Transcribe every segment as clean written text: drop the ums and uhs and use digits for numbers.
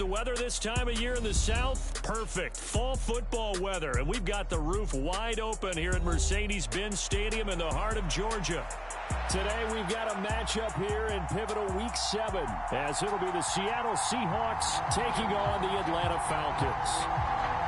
the weather this time of year in the South? Perfect. Fall football weather. And we've got the roof wide open here at Mercedes-Benz Stadium in the heart of Georgia. Today we've got a matchup here in pivotal Week 7, as it'll be the Seattle Seahawks taking on the Atlanta Falcons.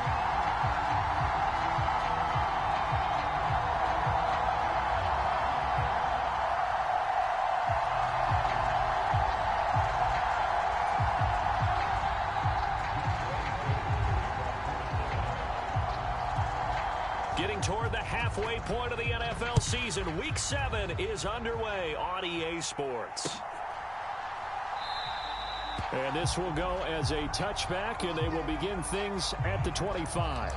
Getting toward the halfway point of the NFL season, Week 7 is underway on EA Sports. And this will go as a touchback, and they will begin things at the 25.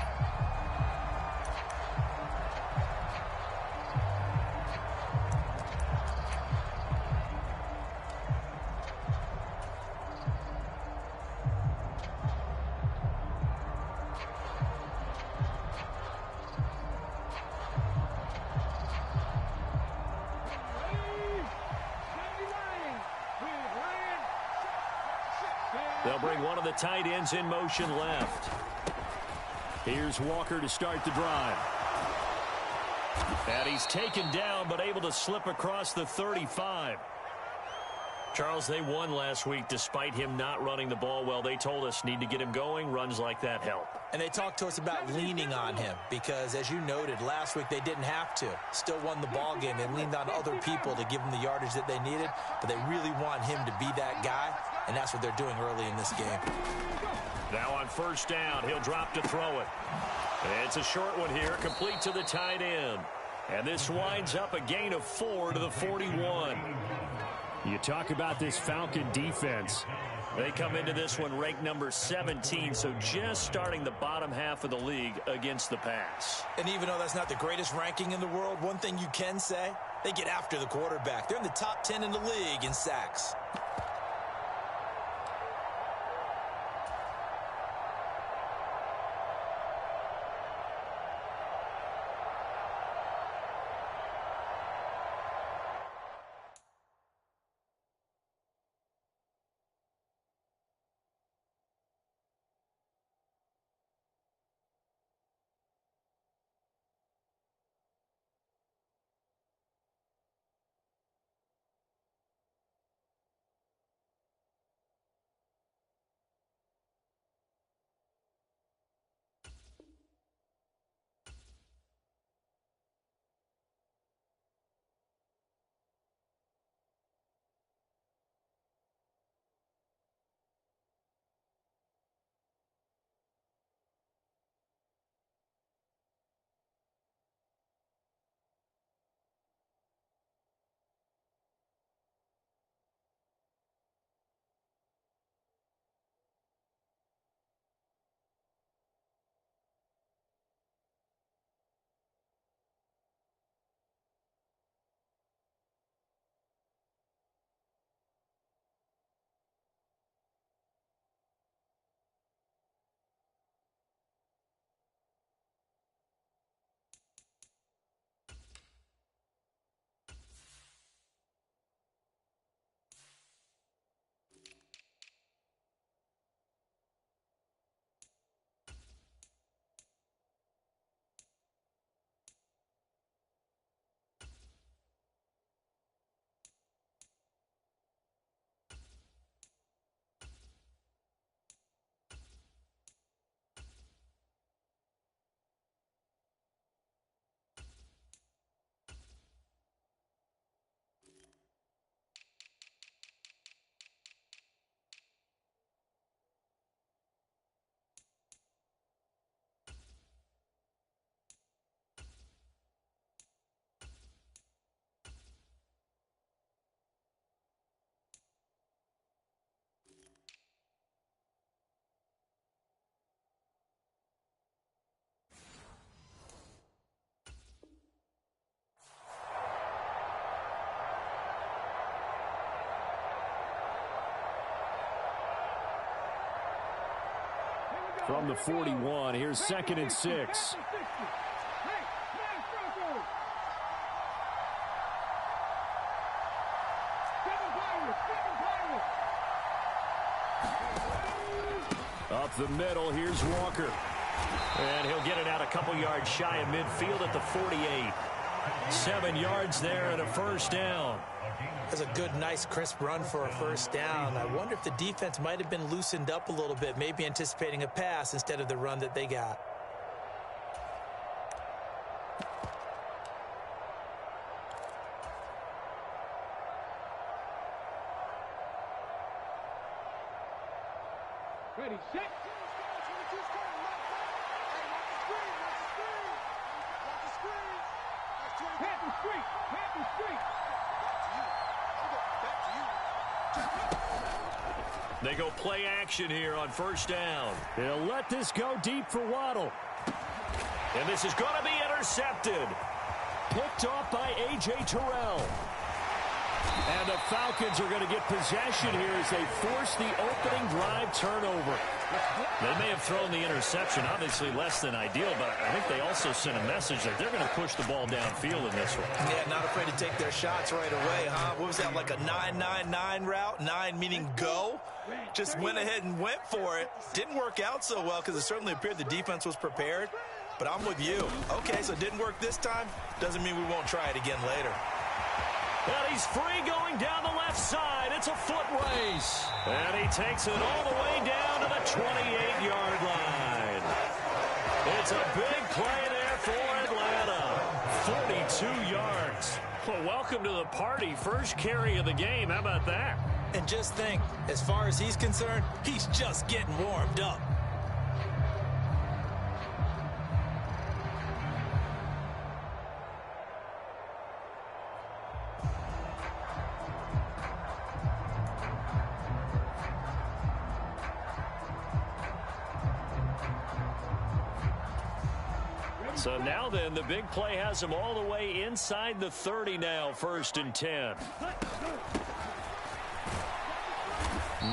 They'll bring one of the tight ends in motion left. Here's Walker to start the drive. And he's taken down, but able to slip across the 35. Charles, they won last week despite him not running the ball well. They told us need to get him going. Runs like that help. And they talked to us about leaning on him because, as you noted, last week they didn't have to. Still won the ball game. They leaned on other people to give them the yardage that they needed, but they really want him to be that guy, and that's what they're doing early in this game. Now on first down, he'll drop to throw it. It's a short one here, complete to the tight end. And this winds up a gain of 4 to the 41. You talk about this Falcon defense. They come into this one ranked number 17, so just starting the bottom half of the league against the pass. And even though that's not the greatest ranking in the world, one thing you can say, they get after the quarterback. They're in the top 10 in the league in sacks. From the 41, here's 2nd and 6. Up the middle, here's Walker. And he'll get it out a couple yards shy of midfield at the 48. 7 yards there and a first down. That's a good, nice, crisp run for a first down. I wonder if the defense might have been loosened up a little bit, maybe anticipating a pass instead of the run that they got. Ready, set. Panther Street. They go play action here on first down. They'll let this go deep for Waddle. And this is going to be intercepted. Picked off by A.J. Terrell. And the Falcons are going to get possession here as they force the opening drive turnover. They may have thrown the interception, obviously less than ideal, but I think they also sent a message that they're going to push the ball downfield in this one. Yeah, not afraid to take their shots right away, huh? What was that, like a 9-9-9 route? 9 meaning go? Just went ahead and went for it. Didn't work out so well because it certainly appeared the defense was prepared. But I'm with you. Okay, so it didn't work this time. Doesn't mean we won't try it again later. And he's free going down the left side. It's a foot race. And he takes it all the way down to the 28-yard line. It's a big play there for Atlanta. 42 yards. Well, welcome to the party. First carry of the game. How about that? And just think, as far as he's concerned, he's just getting warmed up. So now then, the big play has him all the way inside the 30 now, 1st and 10.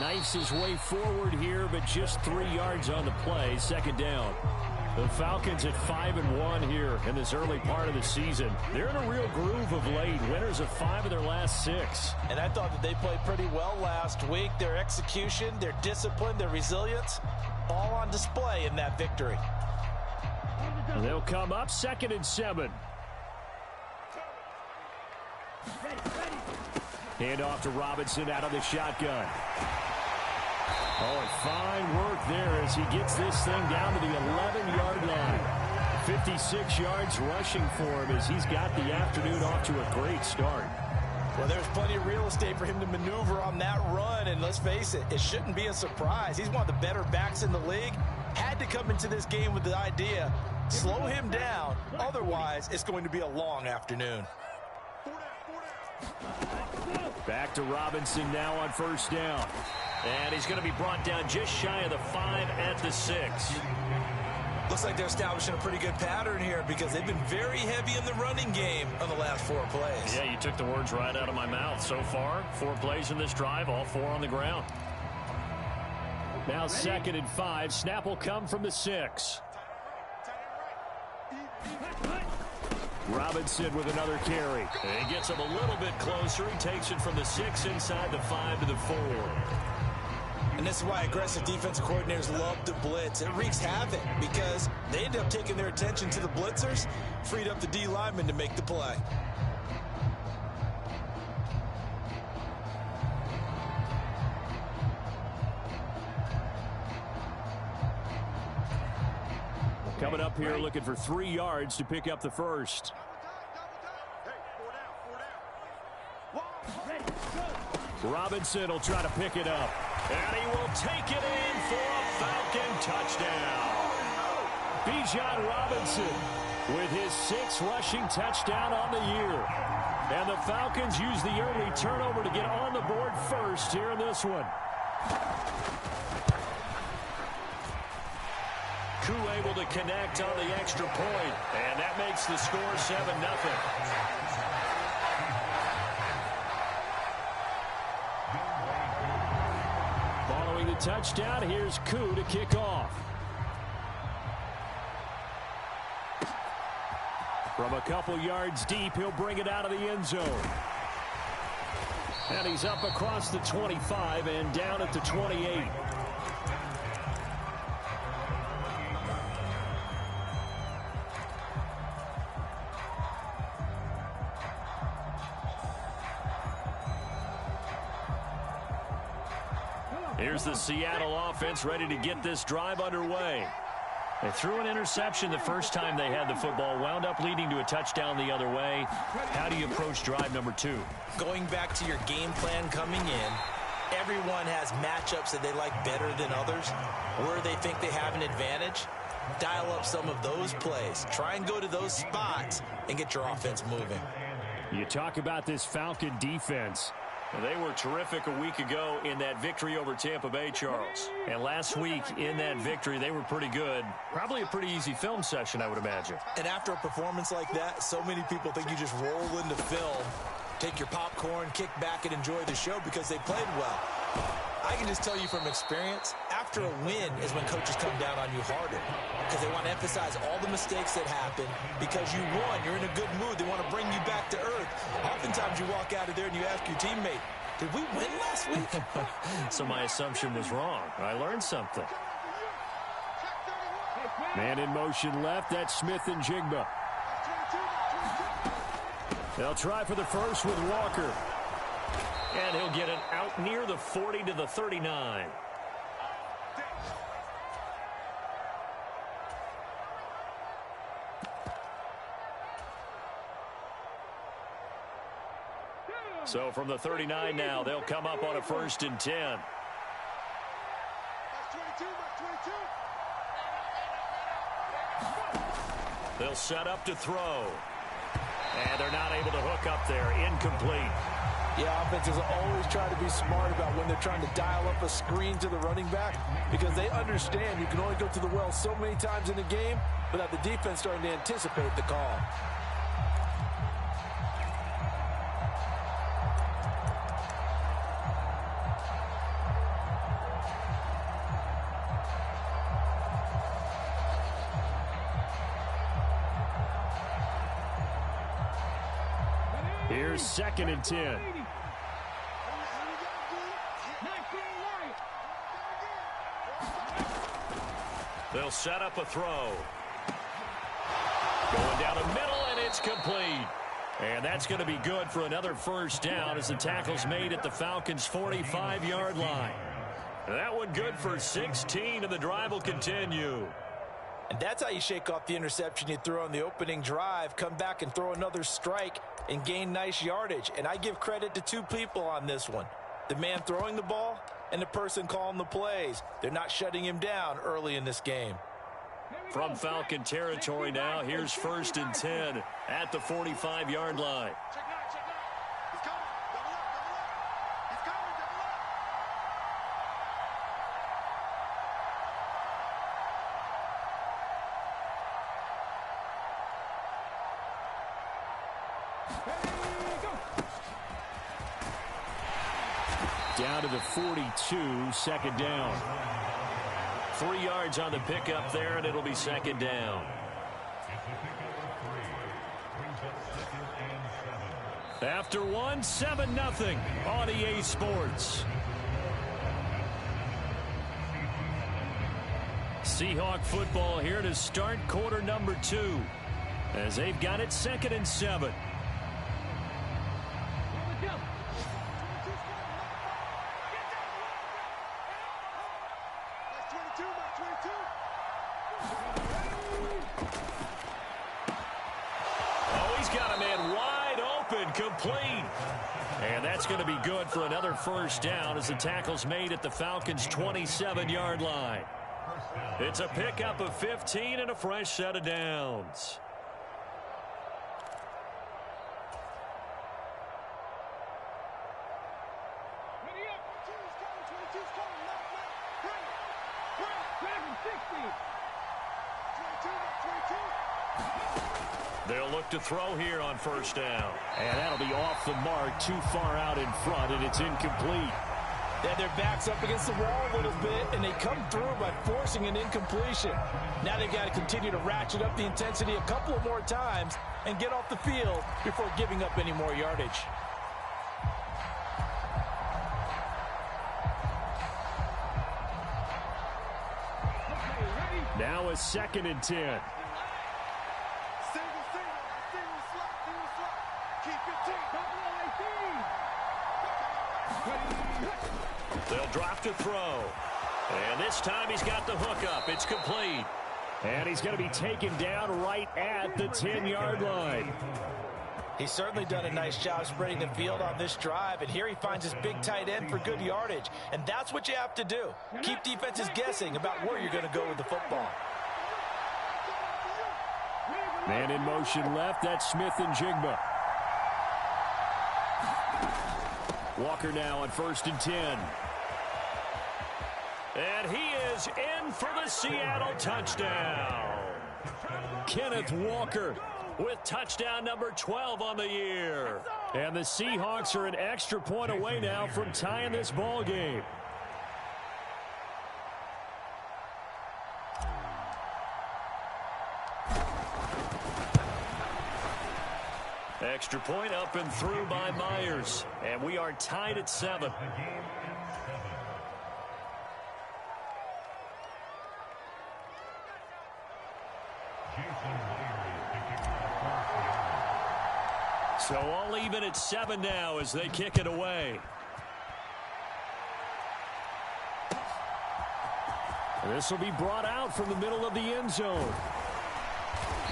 Knifes his way forward here, but just 3 yards on the play, 2nd down. The Falcons at 5-1 here in this early part of the season. They're in a real groove of late. Winners of 5 of their last 6. And I thought that they played pretty well last week. Their execution, their discipline, their resilience, all on display in that victory. And they'll come up 2nd and 7. Hand off to Robinson out of the shotgun. Oh, fine work there as he gets this thing down to the 11-yard line. 56 yards rushing for him as he's got the afternoon off to a great start. Well, there's plenty of real estate for him to maneuver on that run, and let's face it, it shouldn't be a surprise. He's one of the better backs in the league. Had to come into this game with the idea, slow him down, otherwise it's going to be a long afternoon. Back to Robinson now on 1st down. And he's going to be brought down just shy of the 5 at the 6. Looks like they're establishing a pretty good pattern here because they've been very heavy in the running game on the last 4 plays. Yeah, you took the words right out of my mouth. So far, 4 plays in this drive, all 4 on the ground. Now 2nd and 5. Snap will come from the 6. Robinson with another carry. And he gets him a little bit closer. He takes it from the 6 inside the 5 to the 4. And this is why aggressive defensive coordinators love to blitz. It wreaks havoc because they end up taking their attention to the blitzers, freed up the D lineman to make the play. Coming up here looking for 3 yards to pick up the first. Robinson will try to pick it up. And he will take it in for a Falcon touchdown. Bijan Robinson with his 6th rushing touchdown on the year. And the Falcons use the early turnover to get on the board first here in this one. Koo able to connect on the extra point. And that makes the score 7-0. Following the touchdown, here's Koo to kick off. From a couple yards deep, he'll bring it out of the end zone. And he's up across the 25 and down at the 28. Here's the Seattle offense ready to get this drive underway. They threw an interception the first time they had the football, wound up leading to a touchdown the other way. How do you approach drive number 2? Going back to your game plan coming in, everyone has matchups that they like better than others, where they think they have an advantage. Dial up some of those plays. Try and go to those spots and get your offense moving. You talk about this Falcon defense. They were terrific a week ago in that victory over Tampa Bay, Charles. And last week in that victory, they were pretty good. Probably a pretty easy film session, I would imagine. And after a performance like that, so many people think you just roll into film, take your popcorn, kick back, and enjoy the show because they played well. I can just tell you from experience, after a win is when coaches come down on you harder because they want to emphasize all the mistakes that happened. Because you won, you're in a good mood. They want to bring you back to earth. Oftentimes you walk out of there and you ask your teammate, did we win last week? So my assumption was wrong. I learned something. Man in motion left. That's Smith and Jigba. They'll try for the first with Walker. And he'll get it out near the 40 to the 39. So from the 39 now, they'll come up on a 1st and 10. They'll set up to throw. And they're not able to hook up there. Incomplete. Yeah, offenses always try to be smart about when they're trying to dial up a screen to the running back because they understand you can only go to the well so many times in a game without the defense starting to anticipate the call. Here's 2nd and 10. They'll set up a throw. Going down the middle, and it's complete. And that's going to be good for another 1st down as the tackle's made at the Falcons' 45-yard line. That one good for 16, and the drive will continue. And that's how you shake off the interception you threw on the opening drive, come back and throw another strike and gain nice yardage. And I give credit to 2 people on this one. The man throwing the ball and the person calling the plays. They're not shutting him down early in this game. From Falcon territory now, here's 1st and 10 at the 45-yard line. Down to the 42, 2nd down. 3 yards on the pickup there, and it'll be 2nd down. After one, 7-0 on EA Sports. Seahawk football here to start quarter number 2 as they've got it 2nd and 7. Complete. And that's going to be good for another 1st down as the tackle's made at the Falcons' 27-yard line. It's a pickup of 15 and a fresh set of downs. They'll look to throw here on 1st down. And that'll be off the mark, too far out in front, and it's incomplete. Yeah, their back's up against the wall a little bit, and they come through by forcing an incompletion. Now they've got to continue to ratchet up the intensity a couple of more times and get off the field before giving up any more yardage. Now a 2nd and 10. They'll drop to throw. And this time he's got the hook up. It's complete. And he's going to be taken down right at the 10-yard line. He's certainly done a nice job spreading the field on this drive, and here he finds his big tight end for good yardage. And that's what you have to do. Keep defenses guessing about where you're going to go with the football. Man in motion left. That's Smith and Jigba. Walker now on 1st and 10. And he is in for the Seattle touchdown. Kenneth Walker with touchdown number 12 on the year. And the Seahawks are an extra point away now from tying this ball game. Extra point up and through by Myers. And we are tied at 7. So all even at 7 now as they kick it away. This will be brought out from the middle of the end zone.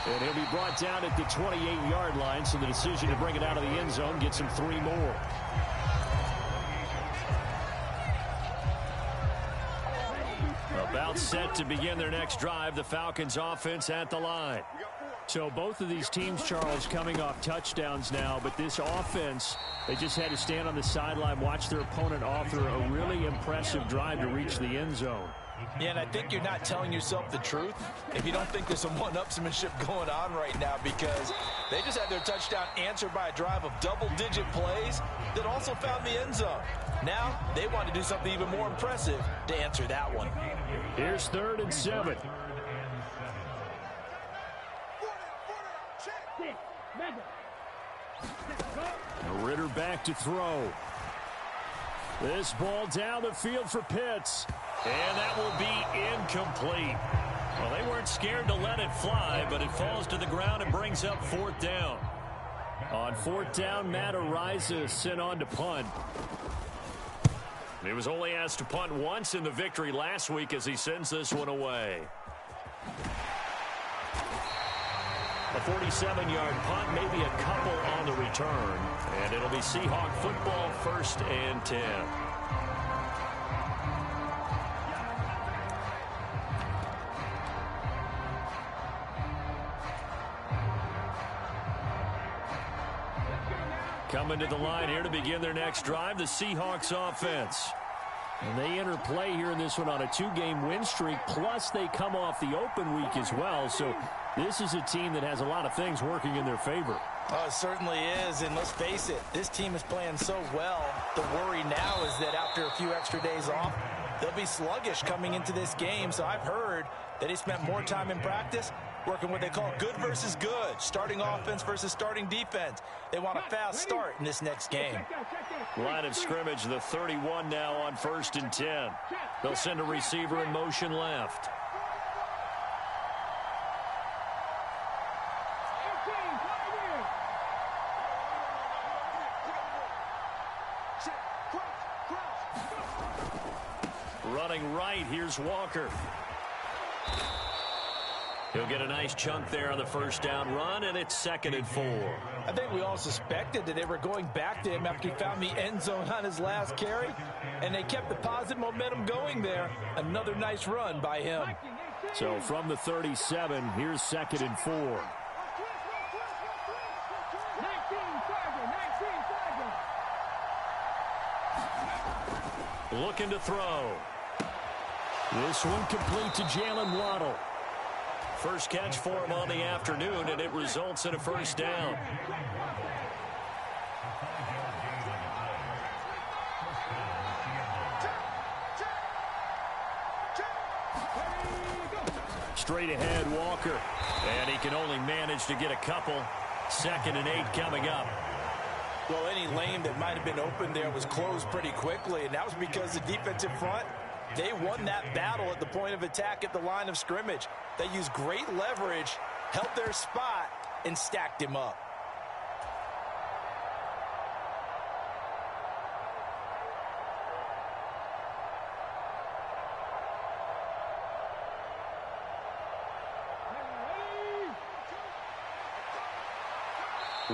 And he'll be brought down at the 28-yard line, so the decision to bring it out of the end zone gets him 3 more. About set to begin their next drive, the Falcons offense at the line. So both of these teams, Charles, coming off touchdowns now, but this offense, they just had to stand on the sideline, watch their opponent author a really impressive drive to reach the end zone. Yeah, and I think you're not telling yourself the truth if you don't think there's some one-upsmanship going on right now, because they just had their touchdown answered by a drive of double-digit plays that also found the end zone. Now they want to do something even more impressive to answer that one. Here's 3rd and 7. Ritter back to throw. This ball down the field for Pitts. And that will be incomplete. Well, they weren't scared to let it fly, but it falls to the ground and brings up 4th down. On 4th down, Matt Araiza sent on to punt. He was only asked to punt once in the victory last week as he sends this one away. A 47-yard punt, maybe a couple on the return. And it'll be Seahawk football, 1st and 10. Coming to the line here to begin their next drive, the Seahawks offense. And they enter play here in this one on a 2-game win streak, plus they come off the open week as well. So this is a team that has a lot of things working in their favor. Oh, it certainly is, and let's face it, this team is playing so well. The worry now is that after a few extra days off, they'll be sluggish coming into this game. So I've heard that they spent more time in practice working what they call good versus good, starting offense versus starting defense. They want a fast start in this next game. Line of scrimmage, the 31 now on 1st and 10. They'll send a receiver in motion left. Running right, here's Walker. He'll get a nice chunk there on the 1st down run, and it's 2nd and 4. I think we all suspected that they were going back to him after he found the end zone on his last carry, and they kept the positive momentum going there. Another nice run by him. So from the 37, here's 2nd and 4. Looking to throw. This one complete to Jalen Waddle. First catch for him on the afternoon, and it results in a 1st down. Straight ahead, Walker. And he can only manage to get a couple. 2nd and 8 coming up. Well, any lane that might have been open there was closed pretty quickly, and that was because the defensive front, they won that battle at the point of attack at the line of scrimmage. They used great leverage, held their spot, and stacked him up.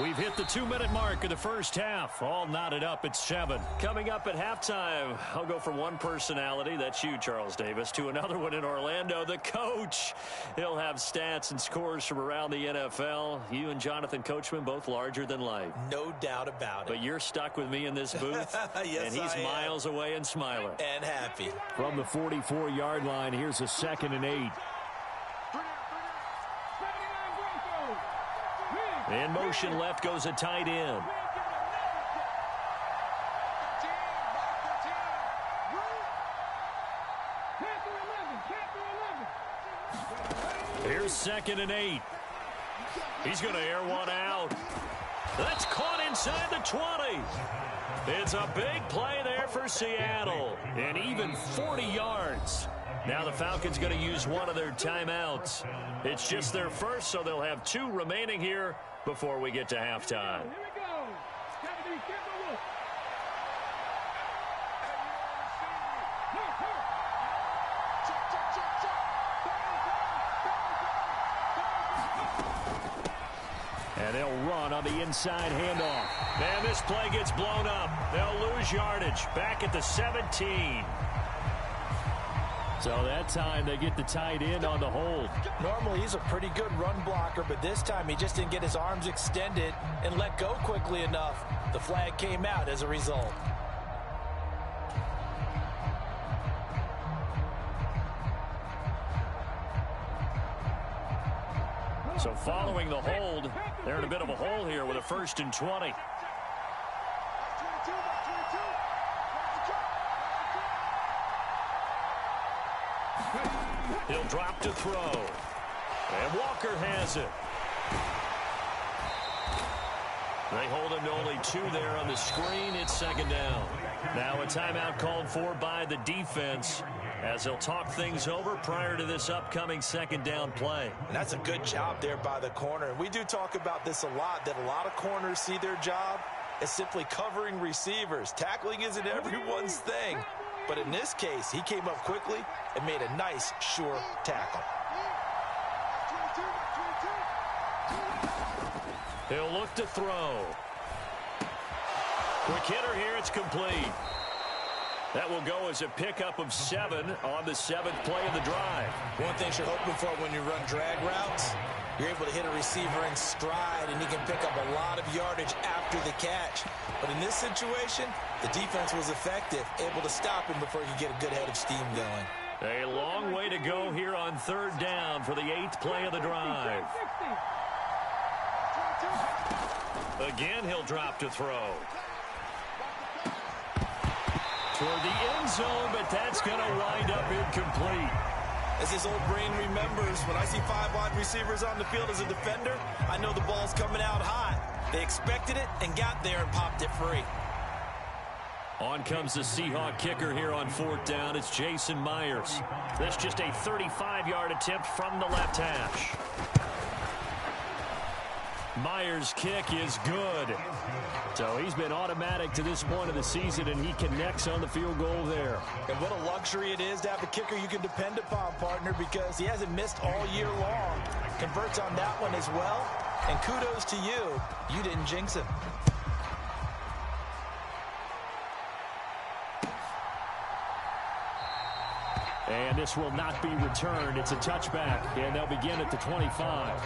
We've hit the 2-minute mark of the first half. All knotted up at 7. Coming up at halftime, I'll go from one personality, that's you, Charles Davis, to another one in Orlando, the coach. He'll have stats and scores from around the NFL. You and Jonathan Coachman, both larger than life. No doubt about it. But you're stuck with me in this booth, yes, and he's miles away and smiling. And happy. From the 44-yard line, here's a 2nd and 8. In motion left goes a tight end. Here's 2nd and 8. He's going to air one out. That's caught inside the 20. It's a big play there for Seattle. And even 40 yards. Now the Falcons going to use one of their timeouts. It's just their first, so they'll have 2 remaining here before we get to halftime. Here we go. And they'll run on the inside handoff. And this play gets blown up. They'll lose yardage. Back at the 17. So that time they get the tight end on the hold. Normally he's a pretty good run blocker, but this time he just didn't get his arms extended and let go quickly enough. The flag came out as a result. So following the hold, they're in a bit of a hole here with a 1st and 20. He'll drop to throw. And Walker has it. They hold him to only 2 there on the screen. It's 2nd down. Now a timeout called for by the defense as they'll talk things over prior to this upcoming 2nd down play. And that's a good job there by the corner. And we do talk about this a lot, that a lot of corners see their job as simply covering receivers. Tackling isn't everyone's thing. But in this case, he came up quickly and made a nice, sure tackle. He'll look to throw. Quick hitter here, it's complete. That will go as a pickup of 7 on the 7th play of the drive. One thing you're hoping for when you run drag routes, you're able to hit a receiver in stride, and he can pick up a lot of yardage after the catch. But in this situation, the defense was effective, able to stop him before he could get a good head of steam going. A long way to go here on 3rd down for the 8th play of the drive. Again, he'll drop to throw. Toward the end zone, but that's going to wind up incomplete. As his old brain remembers, when I see 5 wide receivers on the field as a defender, I know the ball's coming out hot. They expected it and got there and popped it free. On comes the Seahawk kicker here on 4th down. It's Jason Myers. That's just a 35-yard attempt from the left hash. Myers' kick is good. So he's been automatic to this point of the season, and he connects on the field goal there. And what a luxury it is to have a kicker you can depend upon, partner, because he hasn't missed all year long. Converts on that one as well. And kudos to you. You didn't jinx him. And this will not be returned. It's a touchback, and they'll begin at the 25.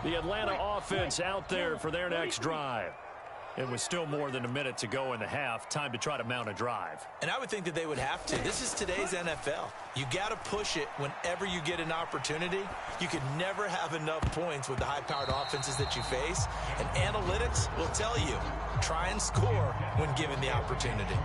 The Atlanta offense out there for their next drive. And with still more than a minute to go in the half, time to try to mount a drive. And I would think that they would have to. This is today's NFL. You got to push it whenever you get an opportunity. You can never have enough points with the high-powered offenses that you face. And analytics will tell you, try and score when given the opportunity.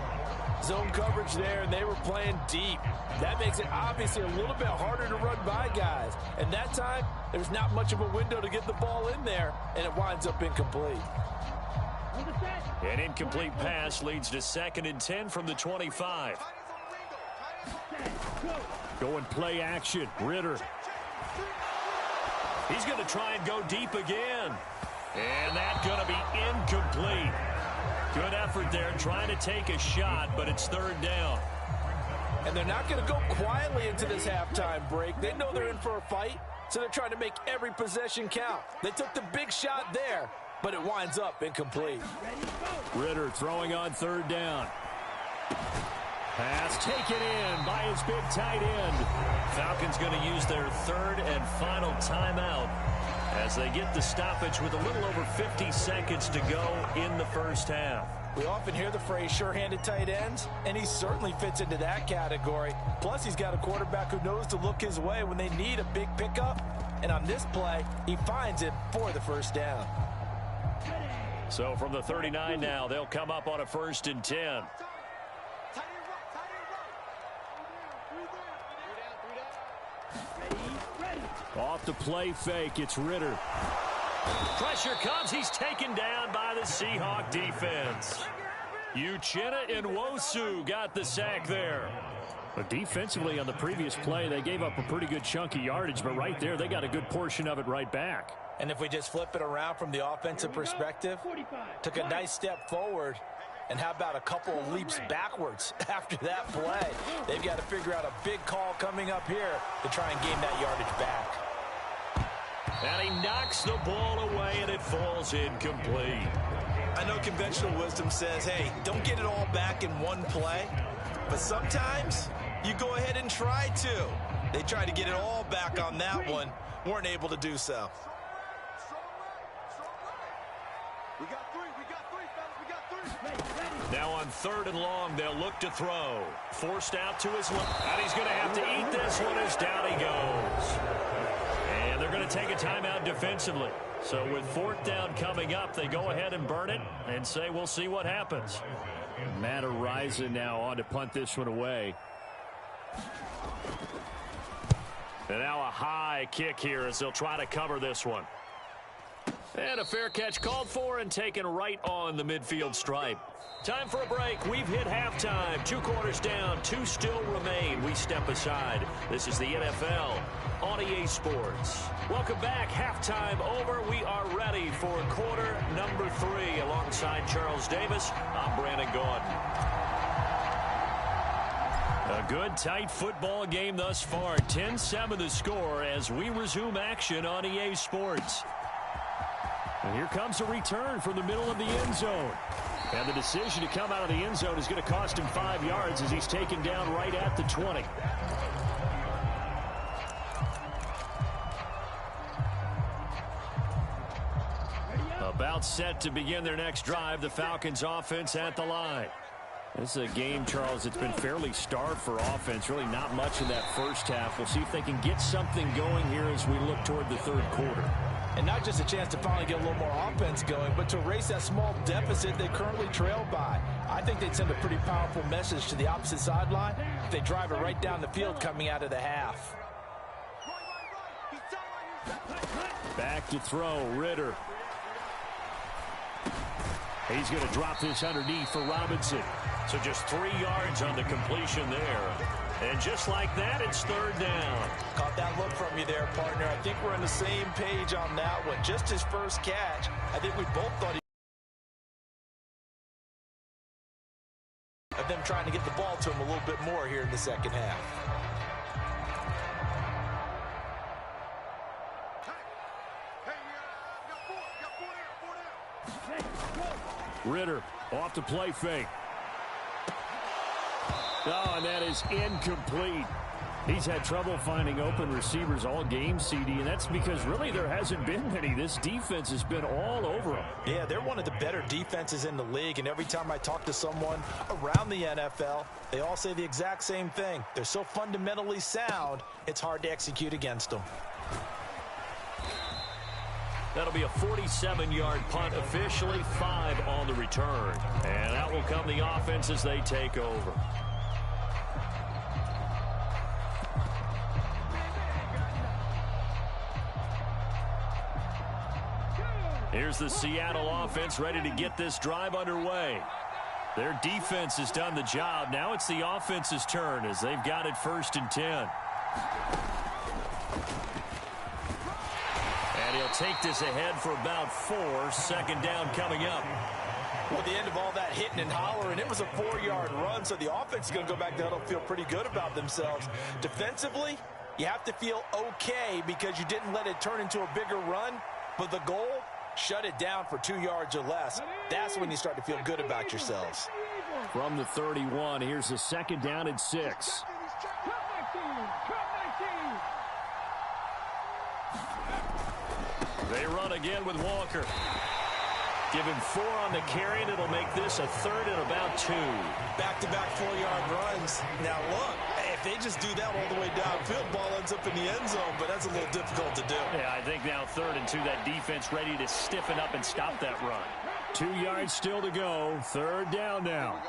Zone coverage there, and they were playing deep. That makes it obviously a little bit harder to run by guys. And that time, there's not much of a window to get the ball in there, and it winds up incomplete. An incomplete pass leads to 2nd and 10 from the 25. Going play action. Ritter. He's going to try and go deep again. And that's going to be incomplete. Good effort there trying to take a shot, but it's 3rd down. And they're not going to go quietly into this halftime break. They know they're in for a fight, so they're trying to make every possession count. They took the big shot there, but it winds up incomplete. Ritter throwing on third down. Pass taken in by his big tight end. Falcons going to use their third and final timeout as they get the stoppage with a little over 50 seconds to go in the first half. We often hear the phrase sure-handed tight ends, and he certainly fits into that category. Plus, he's got a quarterback who knows to look his way when they need a big pickup. And on this play, he finds it for the first down. So from the 39 now, they'll come up on a 1st and 10. Off the play fake, it's Ritter. Pressure comes. He's taken down by the Seahawk defense. Uchenna and Nwosu got the sack there. But defensively on the previous play, they gave up a pretty good chunk of yardage, but right there, they got a good portion of it right back. And if we just flip it around from the offensive perspective, took a nice step forward, and how about a couple of leaps backwards after that play? They've got to figure out a big call coming up here to try and gain that yardage back. And he knocks the ball away, and it falls incomplete. I know conventional wisdom says, hey, don't get it all back in one play. But sometimes you go ahead and try to. They tried to get it all back on that one. Weren't able to do so. Now on 3rd and long, they'll look to throw. Forced out to his left. And he's going to have to eat this one as down he goes. And they're going to take a timeout defensively. So with 4th down coming up, they go ahead and burn it and say we'll see what happens. Matt Araiza now on to punt this one away. And now a high kick here as they'll try to cover this one. And a fair catch called for and taken right on the midfield stripe. Time for a break. We've hit halftime. 2 quarters down. 2 still remain. We step aside. This is the NFL on EA Sports. Welcome back. Halftime over. We are ready for quarter number 3. Alongside Charles Davis, I'm Brandon Gordon. A good, tight football game thus far. 10-7 the score as we resume action on EA Sports. And here comes a return from the middle of the end zone. And the decision to come out of the end zone is going to cost him 5 yards as he's taken down right at the 20. About set to begin their next drive, the Falcons offense at the line. This is a game, Charles, that's been fairly starved for offense. Really not much in that first half. We'll see if they can get something going here as we look toward the 3rd quarter. And not just a chance to finally get a little more offense going, but to erase that small deficit they currently trail by. I think they'd send a pretty powerful message to the opposite sideline if they drive it right down the field coming out of the half. Back to throw, Ritter. He's going to drop this underneath for Robinson. So just 3 yards on the completion there. And just like that, it's 3rd down. Caught that look from you there, partner. I think we're on the same page on that one. Just his first catch. I think we both thought of them trying to get the ball to him a little bit more here in the second half. Ritter off the play fake. Oh, and that is incomplete. He's had trouble finding open receivers all game, CD, and that's because really there hasn't been many. This defense has been all over them. Yeah, they're one of the better defenses in the league, and every time I talk to someone around the NFL, they all say the exact same thing. They're so fundamentally sound, it's hard to execute against them. That'll be a 47-yard punt, officially 5 on the return. And that will come the offense as they take over. Here's the Seattle offense ready to get this drive underway. Their defense has done the job. Now it's the offense's turn as they've got it 1st and 10. And he'll take this ahead for about 4. 2nd down coming up. Well, at the end of all that hitting and hollering, it was a 4-yard run, so the offense is going to go back to huddle, feel pretty good about themselves. Defensively, you have to feel okay because you didn't let it turn into a bigger run, but the goal, shut it down for 2 yards or less. That's when you start to feel good about yourselves. From the 31, here's a second down and 6. They run again with Walker. Give him 4 on the carry, and it'll make this a 3rd and about 2. Back-to-back 4-yard runs. Now, look, if they just do that all the way downfield, ball ends up in the end zone, but that's a little difficult to do. Yeah, I think now 3rd and 2, that defense ready to stiffen up and stop that run. 2 yards still to go. 3rd down now.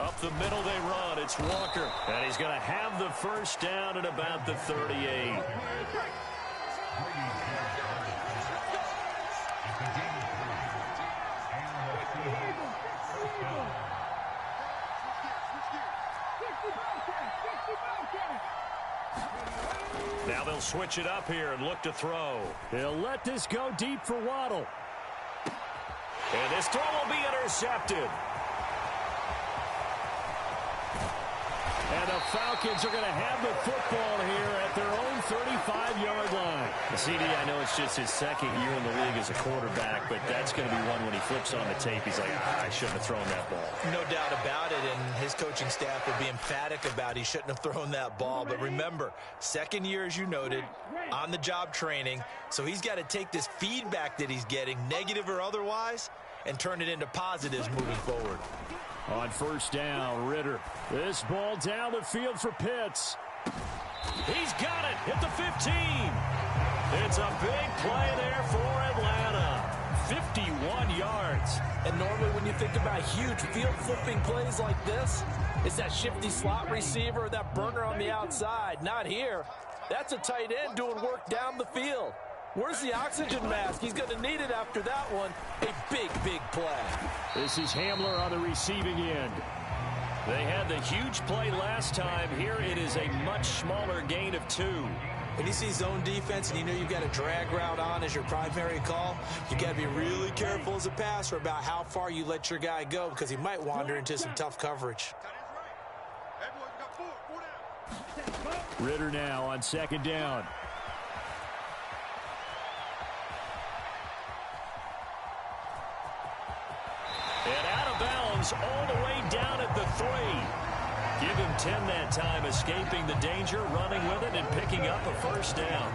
Up the middle they run. It's Walker. And he's going to have the first down at about the 38. Now they'll switch it up here and look to throw. They'll let this go deep for Waddle. And this throw will be intercepted. And the Falcons are going to have the football here at their own 35-yard line. CD, I know it's just his second year in the league as a quarterback, but that's going to be one when he flips on the tape. He's like, I shouldn't have thrown that ball. No doubt about it, and his coaching staff will be emphatic about he shouldn't have thrown that ball. But remember, second year, as you noted, on-the-job training, so he's got to take this feedback that he's getting, negative or otherwise, and turn it into positives moving forward. On first down, Ritter. This ball down the field for Pitts. He's got it at the 15. It's a big play there for Atlanta. 51 yards. And normally when you think about huge field-flipping plays like this, it's that shifty slot receiver, that burner on the outside. Not here. That's a tight end doing work down the field. Where's the oxygen mask? He's going to need it after that one. A big, big play. This is Hamler on the receiving end. They had the huge play last time. Here it is a much smaller gain of 2. When you see zone defense and you know you've got a drag route on as your primary call, you got to be really careful as a passer about how far you let your guy go because he might wander into some tough coverage. Ritter now on second down. And out of bounds all the way down at the 3. Give him 10 that time, escaping the danger, running with it, and picking up a first down.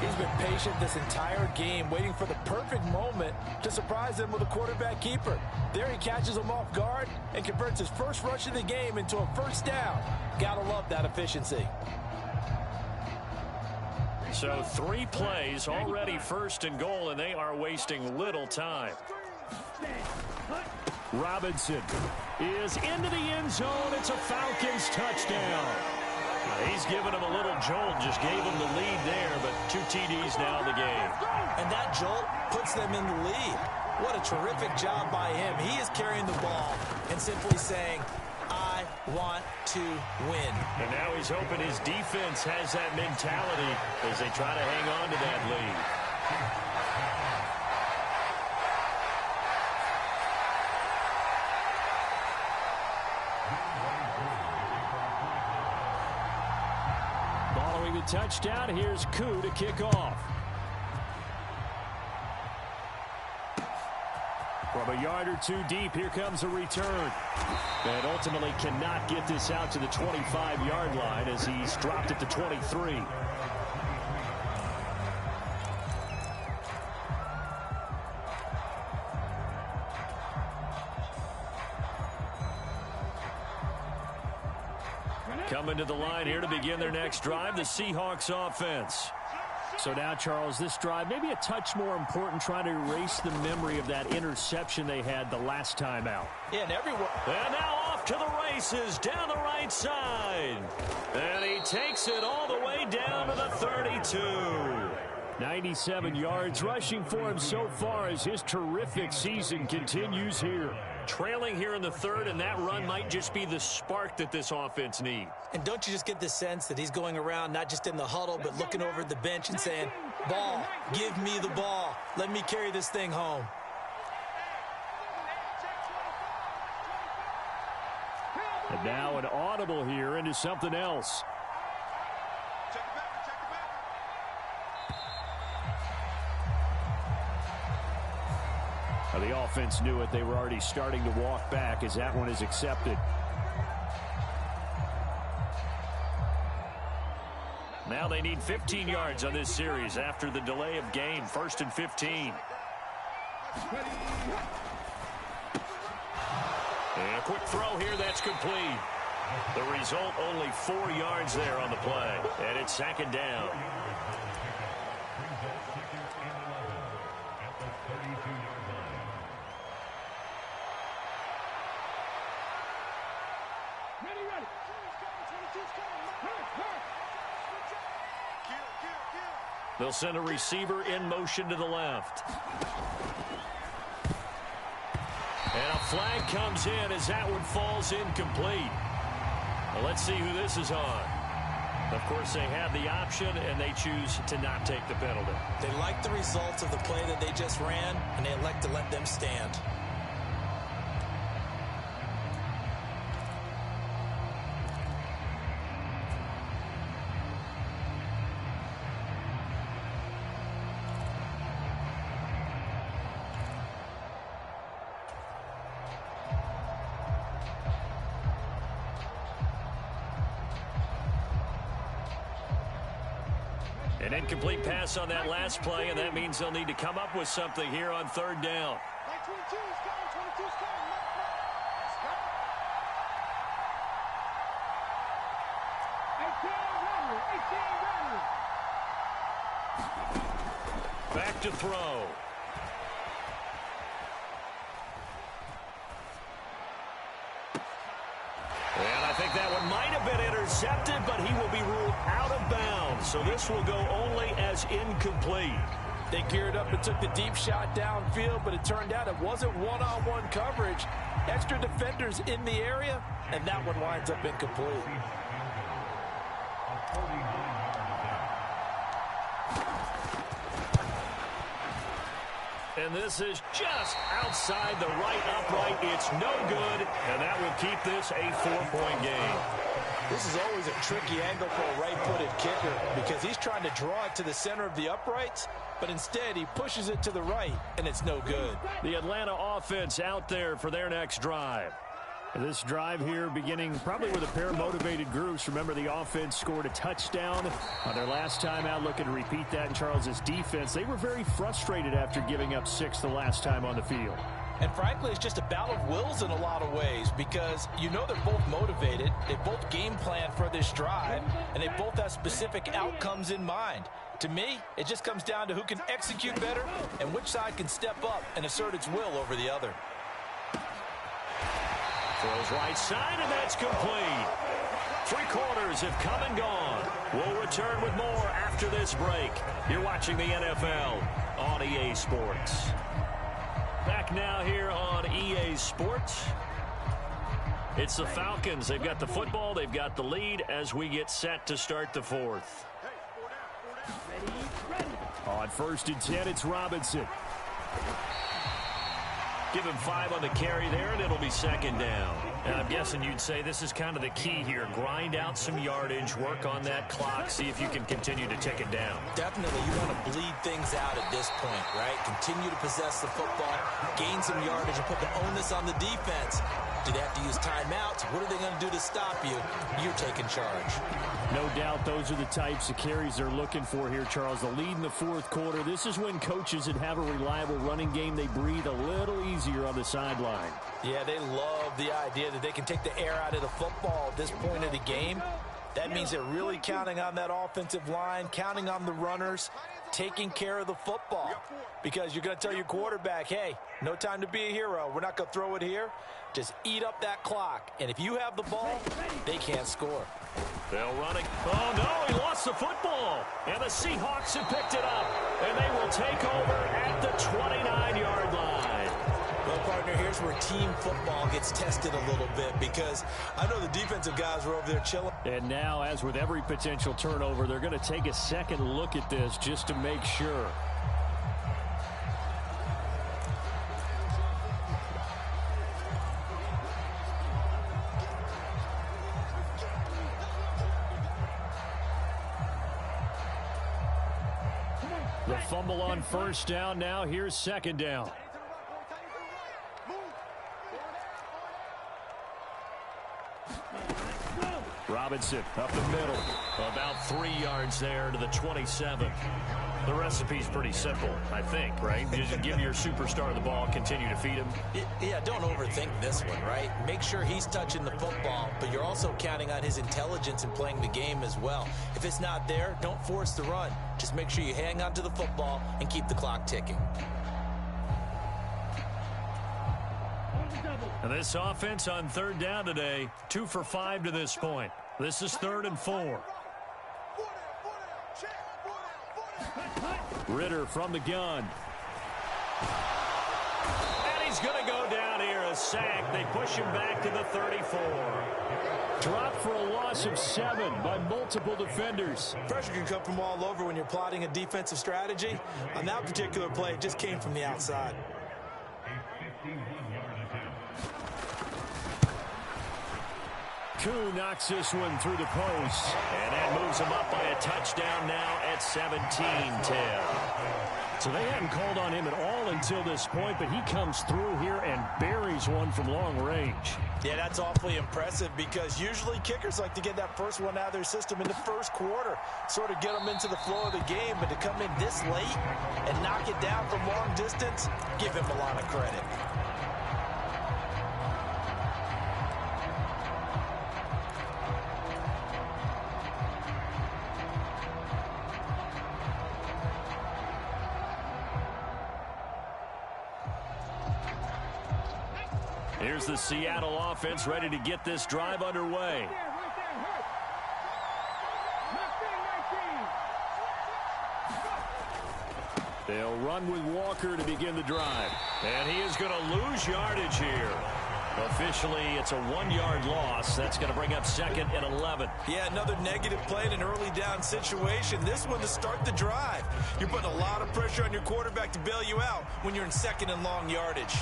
He's been patient this entire game, waiting for the perfect moment to surprise them with a quarterback keeper. There he catches him off guard and converts his first rush of the game into a first down. Gotta love that efficiency. So 3 plays, already first and goal, and they are wasting little time. Robinson is into the end zone. It's a Falcons touchdown. He's given him a little jolt, just gave him the lead there, but 2 TDs now in the game. And that jolt puts them in the lead. What a terrific job by him. He is carrying the ball and simply saying, I want to win. And now he's hoping his defense has that mentality as they try to hang on to that lead. Following the touchdown, here's Koo to kick off. From a yard or 2 deep, here comes a return. And ultimately cannot get this out to the 25-yard line as he's dropped it to 23. Coming to the line here to begin their next drive, the Seahawks offense. So now, Charles, this drive maybe a touch more important, trying to erase the memory of that interception they had the last time out. Yeah, and everyone. And now off to the races down the right side. And he takes it all the way down to the 32. 97 yards rushing for him so far as his terrific season continues here. Trailing here in the third, and that run might just be the spark that this offense needs. And don't you just get the sense that he's going around not just in the huddle, but looking over at the bench and saying, ball, give me the ball. Let me carry this thing home. And now an audible here into something else. Now the offense knew it. They were already starting to walk back as that one is accepted. Now they need 15 yards on this series after the delay of game. 1st and 15. And a quick throw here, that's complete. The result, only 4 yards there on the play. And it's 2nd down. They'll send a receiver in motion to the left. And a flag comes in as that one falls incomplete. Well, let's see who this is on. Of course, they have the option, and they choose to not take the penalty. They like the results of the play that they just ran, and they elect to let them stand. An incomplete pass on that last play, and that means they'll need to come up with something here on 3rd down. Back to throw. And I think that one might have been intercepted, but he will be ruled out of bounds. So this will go only as incomplete. They geared up and took the deep shot downfield, but it turned out it wasn't one-on-one coverage. Extra defenders in the area, and that one winds up incomplete. And this is just outside the right upright. It's no good, and that will keep this a 4-point game. This is always a tricky angle for a right-footed kicker because he's trying to draw it to the center of the uprights, but instead he pushes it to the right, and it's no good. The Atlanta offense out there for their next drive. This drive here beginning probably with a pair of motivated groups. Remember, the offense scored a touchdown on their last time out, looking to repeat that in Charles's defense. They were very frustrated after giving up 6 the last time on the field. And frankly, it's just a battle of wills in a lot of ways because you know they're both motivated, they both game plan for this drive, and they both have specific outcomes in mind. To me, it just comes down to who can execute better and which side can step up and assert its will over the other. Throws right side, and that's complete. 3 quarters have come and gone. We'll return with more after this break. You're watching the NFL on EA Sports. Back now here on EA Sports. It's the Falcons. They've got the football. They've got the lead as we get set to start the 4th. On 1st and 10, it's Robinson. Give him 5 on the carry there, and it'll be 2nd down. And I'm guessing you'd say this is kind of the key here. Grind out some yardage, work on that clock, see if you can continue to take it down. Definitely, you want to bleed things out at this point, right? Continue to possess the football, gain some yardage, and put the onus on the defense. Do they have to use timeouts? What are they going to do to stop you? You're taking charge. No doubt those are the types of carries they're looking for here, Charles. The lead in the 4th quarter. This is when coaches that have a reliable running game, they breathe a little easier on the sideline. Yeah, they love the idea that they can take the air out of the football at this point of the game. That means they're really counting on that offensive line, counting on the runners, taking care of the football. Because you're going to tell your quarterback, hey, no time to be a hero. We're not going to throw it here. Just eat up that clock. And if you have the ball, they can't score. They'll run it. Oh, no, he lost the football. and the Seahawks have picked it up, and they will take over at the 29-yard line. Well, partner, here's where team football gets tested a little bit because I know the defensive guys were over there chilling. And now, as with every potential turnover, they're going to take a second look at this just to make sure. The fumble on first down now. Here's second down. Robinson up the middle. About 3 yards there to the 27. The recipe's pretty simple, I think, right? You just give your superstar the ball, continue to feed him. Yeah, don't overthink this one, right? Make sure he's touching the football, but you're also counting on his intelligence in playing the game as well. If it's not there, don't force the run. Just make sure you hang on to the football and keep the clock ticking. And this offense on third down today, 2 for 5 to this point. This is 3rd and 4. Ritter from the gun. And he's going to go down here, a sack. They push him back to the 34. Dropped for a loss of 7 by multiple defenders. Pressure can come from all over when you're plotting a defensive strategy. On that particular play, it just came from the outside. Koo knocks this one through the post. And that moves him up by a touchdown now at 17-10. So they hadn't called on him at all until this point, but he comes through here and buries one from long range. Yeah, that's awfully impressive because usually kickers like to get that first one out of their system in the first quarter, sort of get them into the flow of the game, but to come in this late and knock it down from long distance, give him a lot of credit. Here's the Seattle offense ready to get this drive underway. They'll run with Walker to begin the drive. And he is going to lose yardage here. Officially, it's a 1-yard loss. That's going to bring up 2nd and 11. Yeah, another negative play in an early down situation. This one to start the drive. You're putting a lot of pressure on your quarterback to bail you out when you're in 2nd and long yardage.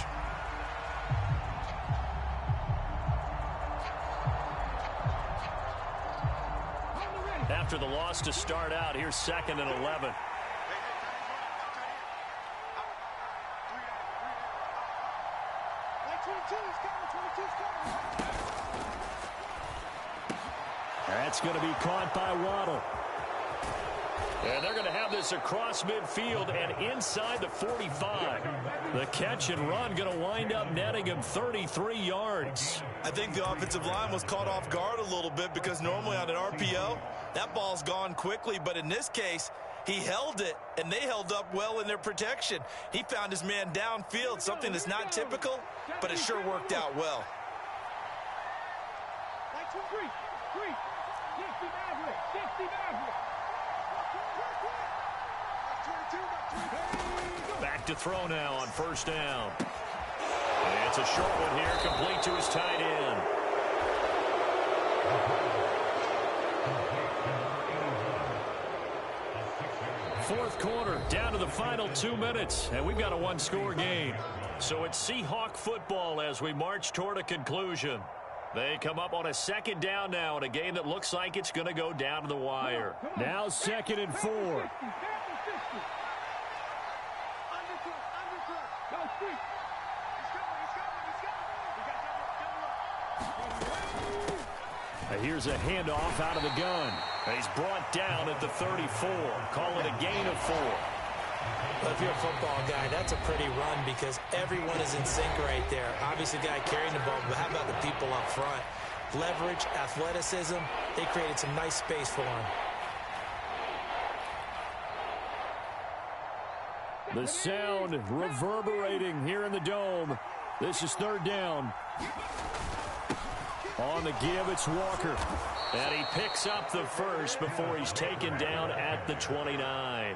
After the loss to start out, here's 2nd and 11. That's going to be caught by Waddle. And they're going to have this across midfield and inside the 45. The catch and run going to wind up netting him 33 yards. I think the offensive line was caught off guard a little bit because normally on an RPO, that ball's gone quickly. But in this case, he held it, and they held up well in their protection. He found his man downfield, something that's not typical, but it sure worked out well. Back to throw now on first down. And it's a short one here, complete to his tight end. Fourth quarter, down to the final 2 minutes, and we've got a one-score game. So it's Seahawk football as we march toward a conclusion. They come up on a 2nd down now in a game that looks like it's going to go down to the wire. Now 2nd and 4. Here's a handoff out of the gun. He's brought down at the 34. Call it a gain of 4. Well, if you're a football guy, that's a pretty run because everyone is in sync right there. Obviously, the guy carrying the ball, but how about the people up front? Leverage, athleticism, they created some nice space for him. The sound reverberating here in the dome. This is 3rd down. On the give, it's Walker. And he picks up the first before he's taken down at the 29.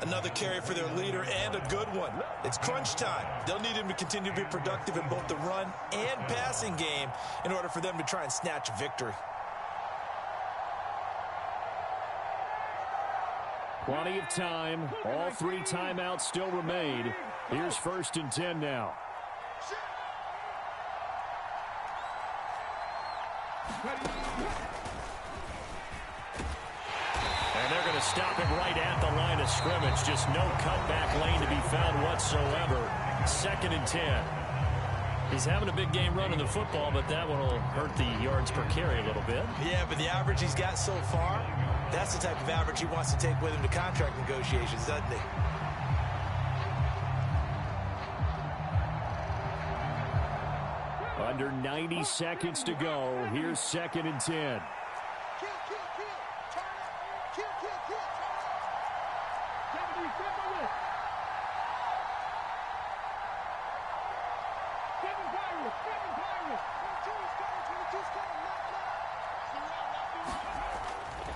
Another carry for their leader and a good one. It's crunch time. They'll need him to continue to be productive in both the run and passing game in order for them to try and snatch a victory. Plenty of time. All 3 timeouts still remain. Here's 1st and 10 now. And they're going to stop him right at the line of scrimmage. Just no cutback lane to be found whatsoever. 2nd and 10. He's having a big game running the football, but that one will hurt the yards per carry a little bit. Yeah, but the average he's got so far, that's the type of average he wants to take with him to contract negotiations, doesn't he? Under 90 seconds to go. Here's 2nd and 10.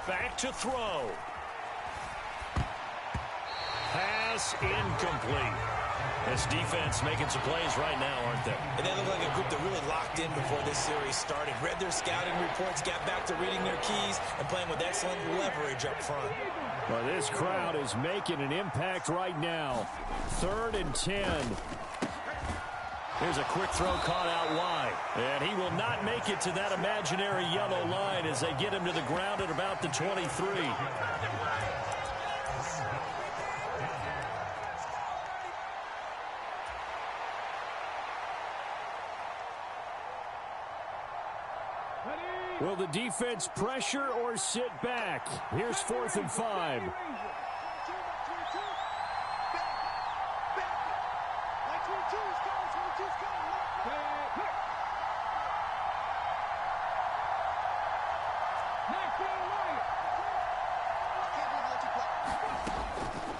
Back to throw. Pass incomplete. This defense making some plays right now, aren't they? And they look like a group that really locked in before this series started. Read their scouting reports, got back to reading their keys, and playing with excellent leverage up front. Well, this crowd is making an impact right now. 3rd and 10. Here's a quick throw caught out wide. And he will not make it to that imaginary yellow line as they get him to the ground at about the 23. Will the defense pressure or sit back? Here's 4th and 5.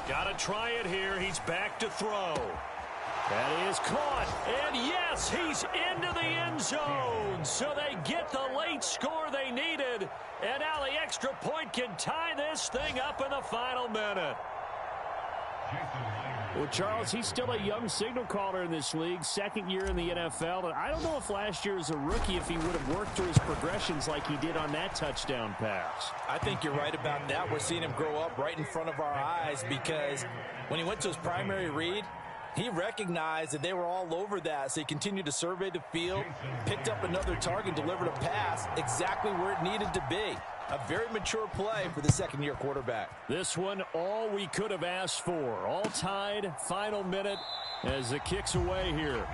Gotta try it here. He's back to throw. That is caught, and yes, he's into the end zone. So they get the late score they needed, and now the extra point can tie this thing up in the final minute. Well, Charles, he's still a young signal caller in this league, 2nd year in the NFL. And I don't know if last year as a rookie, if he would have worked through his progressions like he did on that touchdown pass. I think you're right about that. We're seeing him grow up right in front of our eyes because when he went to his primary read, he recognized that they were all over that, so he continued to survey the field, picked up another target, delivered a pass exactly where it needed to be. A very mature play for the 2nd-year quarterback. This one, all we could have asked for. All tied, final minute as it kicks away here.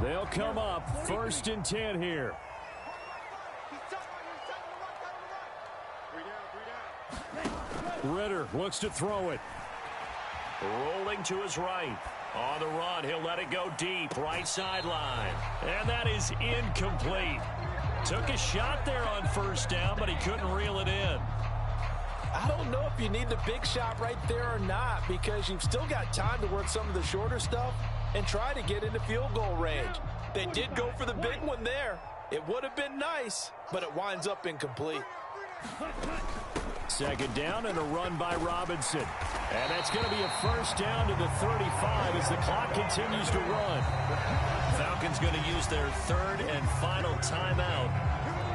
They'll come up 1st and 10 here. Ritter looks to throw it. Rolling to his right. On the run, he'll let it go deep. Right sideline. And that is incomplete. Took a shot there on 1st down, but he couldn't reel it in. I don't know if you need the big shot right there or not because you've still got time to work some of the shorter stuff and try to get into field goal range. They did go for the big one there. It would have been nice, but it winds up incomplete. 2nd down and a run by Robinson. And that's going to be a 1st down to the 35 as the clock continues to run. Falcons going to use their 3rd and final timeout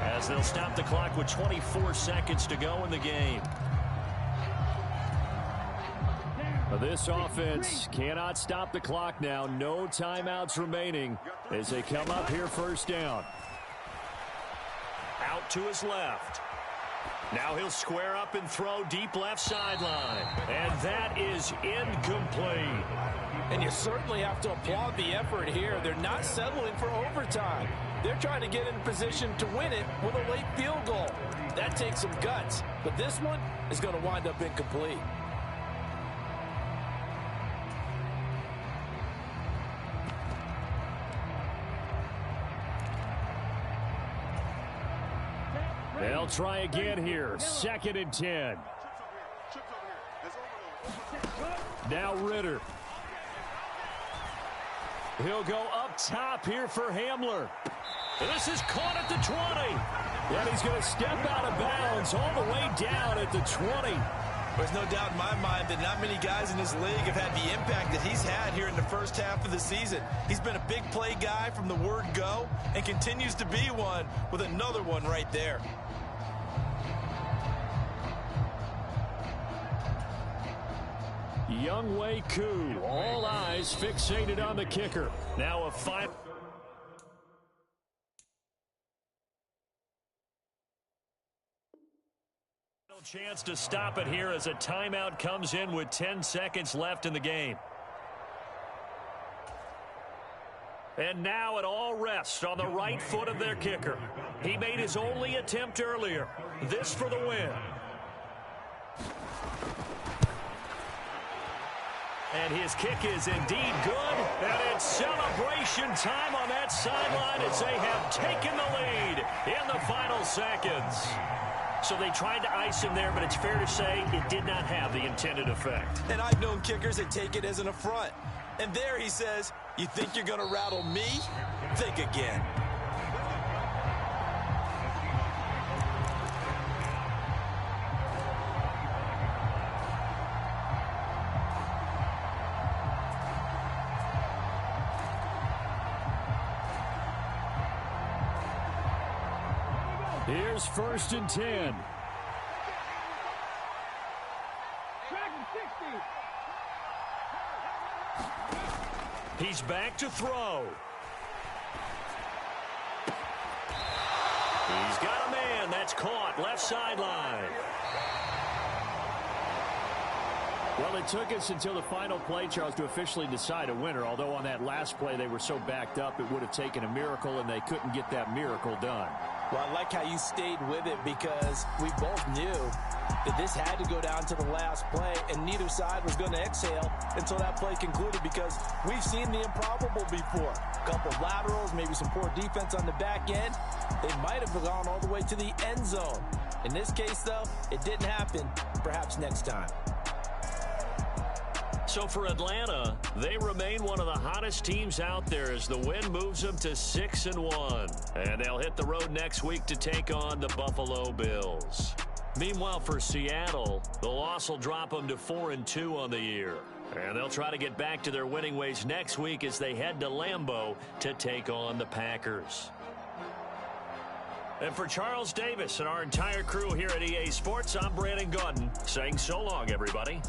as they'll stop the clock with 24 seconds to go in the game. This offense cannot stop the clock now. No timeouts remaining as they come up here 1st down. Out to his left. Now he'll square up and throw deep left sideline. And that is incomplete. And you certainly have to applaud the effort here. They're not settling for overtime. They're trying to get in position to win it with a late field goal. That takes some guts. But this one is going to wind up incomplete. They'll try again here. 2nd and 10. Now Ritter. He'll go up top here for Hamler. And this is caught at the 20. And he's going to step out of bounds all the way down at the 20. There's no doubt in my mind that not many guys in this league have had the impact that he's had here in the first half of the season. He's been a big play guy from the word go and continues to be one with another one right there. Younghoe Koo, all eyes fixated on the kicker. Now a final chance to stop it here as a timeout comes in with 10 seconds left in the game. And now it all rests on the right foot of their kicker. He made his only attempt earlier. This for the win. And his kick is indeed good. And it's celebration time on that sideline as they have taken the lead in the final seconds. So they tried to ice him there, but it's fair to say it did not have the intended effect. And I've known kickers that take it as an affront. And there he says, you think you're going to rattle me? Think again. Here's 1st and 10. He's back to throw. He's got a man. That's caught. Left sideline. Well, it took us until the final play, Charles, to officially decide a winner. Although on that last play they were so backed up it would have taken a miracle, and they couldn't get that miracle done. Well, I like how you stayed with it because we both knew that this had to go down to the last play, and neither side was going to exhale until that play concluded because we've seen the improbable before. A couple of laterals, maybe some poor defense on the back end. They might have gone all the way to the end zone. In this case, though, it didn't happen. Perhaps next time. So for Atlanta, they remain one of the hottest teams out there as the win moves them to 6-1. And they'll hit the road next week to take on the Buffalo Bills. Meanwhile, for Seattle, the loss will drop them to 4-2 on the year. And they'll try to get back to their winning ways next week as they head to Lambeau to take on the Packers. And for Charles Davis and our entire crew here at EA Sports, I'm Brandon Gaudin saying so long, everybody.